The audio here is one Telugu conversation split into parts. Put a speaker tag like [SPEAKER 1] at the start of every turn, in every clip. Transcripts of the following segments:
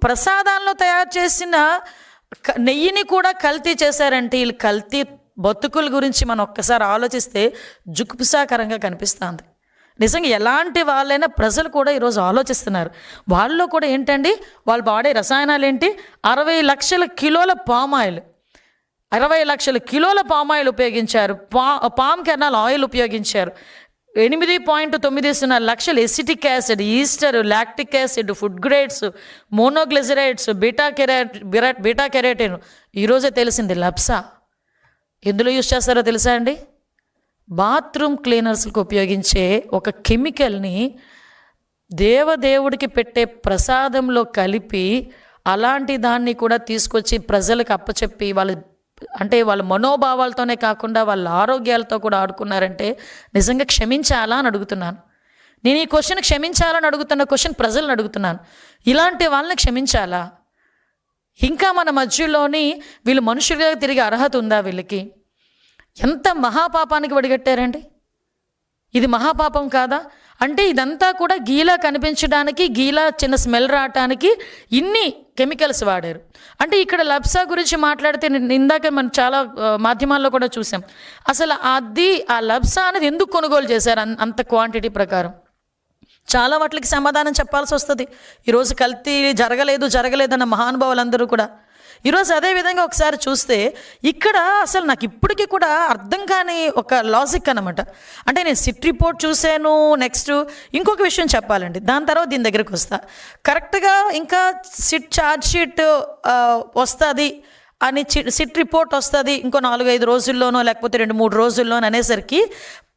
[SPEAKER 1] ప్రసాదాల్లో తయారు చేసిన నెయ్యిని కూడా కల్తీ చేశారంటే వీళ్ళు కల్తీ బతుకుల గురించి మనం ఒక్కసారి ఆలోచిస్తే జుగుప్సాకరంగా కనిపిస్తుంది. నిజంగా ఎలాంటి వాళ్ళైనా ప్రజలు కూడా ఈరోజు ఆలోచిస్తున్నారు. వాళ్ళలో కూడా ఏంటండి, వాళ్ళు వాడే రసాయనాలు ఏంటి, 60 లక్షల కిలోల పామాయిల్, 60 లక్షల కిలోల పామాయిల్ ఉపయోగించారు. పామ్ కెర్నల్ ఆయిల్ ఉపయోగించారు. 8.90 లక్షల acetic acid, Easter, lactic acid, food grades, monoglycerides, beta keratin. ఈరోజే తెలిసింది లప్సా ఎందులో యూజ్ చేస్తారో తెలుసా అండి? బాత్రూమ్ క్లీనర్స్కి ఉపయోగించే ఒక కెమికల్ని దేవదేవుడికి పెట్టే ప్రసాదంలో కలిపి అలాంటి దాన్ని కూడా తీసుకొచ్చి ప్రజలకు అప్పచెప్పి వాళ్ళ మనోభావాలతోనే కాకుండా వాళ్ళ ఆరోగ్యాలతో కూడా ఆడుకున్నారంటే నిజంగా క్షమించాలా అని అడుగుతున్నాను. నేను ఈ క్వశ్చన్ క్షమించాలని అడుగుతున్న క్వశ్చన్ ప్రజలను అడుగుతున్నాను. ఇలాంటి వాళ్ళని క్షమించాలా? ఇంకా మన మధ్యలోని వీళ్ళు మనుషులుగా తిరిగే అర్హత ఉందా? వీళ్ళకి ఎంత మహాపాపానికి వడిగట్టారండి. ఇది మహాపాపం కాదా? అంటే ఇదంతా కూడా గీలా కనిపించడానికి, గీలా చిన్న స్మెల్ రావటానికి ఇన్ని కెమికల్స్ వాడారు. అంటే ఇక్కడ లప్సా గురించి మాట్లాడితే ఇందాక మనం చాలా మాధ్యమాల్లో కూడా చూసాం. అసలు ఆ లప్సా అనేది ఎందుకు కొనుగోలు చేశారు అంత క్వాంటిటీ ప్రకారం? చాలా వాటికి సమాధానం చెప్పాల్సి వస్తుంది. ఈరోజు కల్తీ జరగలేదన్న మహానుభావులందరూ కూడా ఈరోజు అదేవిధంగా ఒకసారి చూస్తే ఇక్కడ అసలు నాకు ఇప్పటికీ కూడా అర్థం కాని ఒక లాజిక్ అనమాట. అంటే నేను సిట్ రిపోర్ట్ చూశాను, నెక్స్ట్ ఇంకొక విషయం చెప్పాలండి, దాని తర్వాత దీని దగ్గరికి వస్తా. కరెక్ట్గా ఇంకా సిట్ ఛార్జ్ షీట్ వస్తుంది అని, సిట్ రిపోర్ట్ వస్తుంది ఇంకో 4-5 రోజుల్లోనో లేకపోతే 2-3 రోజుల్లోనో అనేసరికి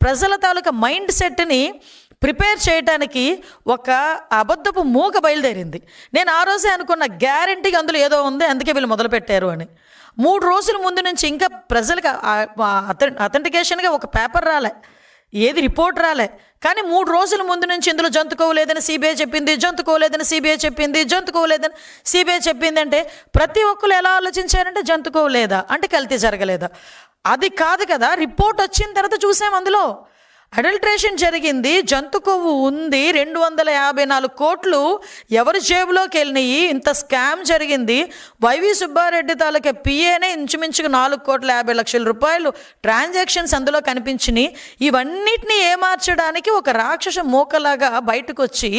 [SPEAKER 1] ప్రజల తాలూకా మైండ్ సెట్ని ప్రిపేర్ చేయడానికి ఒక అబద్ధపు మూగ బయలుదేరింది. నేను ఆ రోజే అనుకున్న గ్యారంటీగా అందులో ఏదో ఉంది, అందుకే వీళ్ళు మొదలుపెట్టారు అని. 3 రోజుల ముందు నుంచి ఇంకా ప్రజలకు అథెంటికేషన్గా ఒక పేపర్ రాలే, ఏది రిపోర్ట్ రాలే. కానీ 3 రోజుల ముందు నుంచి ఇందులో జంతుకోలేదని సిబిఐ చెప్పింది, జంతుకోలేదని సిబిఐ చెప్పింది అంటే ప్రతి ఒక్కరు ఎలా ఆలోచించారంటే జంతుకోలేదా అంటే కల్తీ జరగలేదా? అది కాదు కదా, రిపోర్ట్ వచ్చిన తర్వాత చూసాం అందులో అడల్ట్రేషన్ జరిగింది, జంతు కొవ్వు ఉంది, 254 కోట్లు ఎవరి జేబులోకి వెళ్ళినాయి, ఇంత స్కామ్ జరిగింది. వైవి సుబ్బారెడ్డి తాలూకా పిఏనే ఇంచుమించుకు 4,50,00,000 రూపాయలు ట్రాన్సాక్షన్స్ అందులో కనిపించినాయి. ఇవన్నిటినీ ఏమార్చడానికి ఒక రాక్షస మూకలాగా బయటకు వచ్చి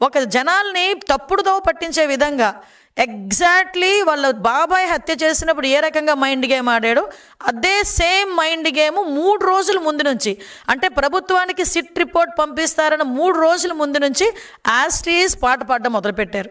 [SPEAKER 1] ఒక జనాల్ని తప్పుడుదో పట్టించే విధంగా ఎగ్జాక్ట్లీ వాళ్ళ బాబాయ్ హత్య చేసినప్పుడు ఏ రకంగా మైండ్ గేమ్ ఆడాడో అదే సేమ్ మైండ్ గేమ్ 3 రోజుల ముందు నుంచి, అంటే ప్రభుత్వానికి సిట్ రిపోర్ట్ పంపిస్తారన్న 3 రోజుల ముందు నుంచి యాస్టీస్ పాట పాడడం మొదలుపెట్టారు.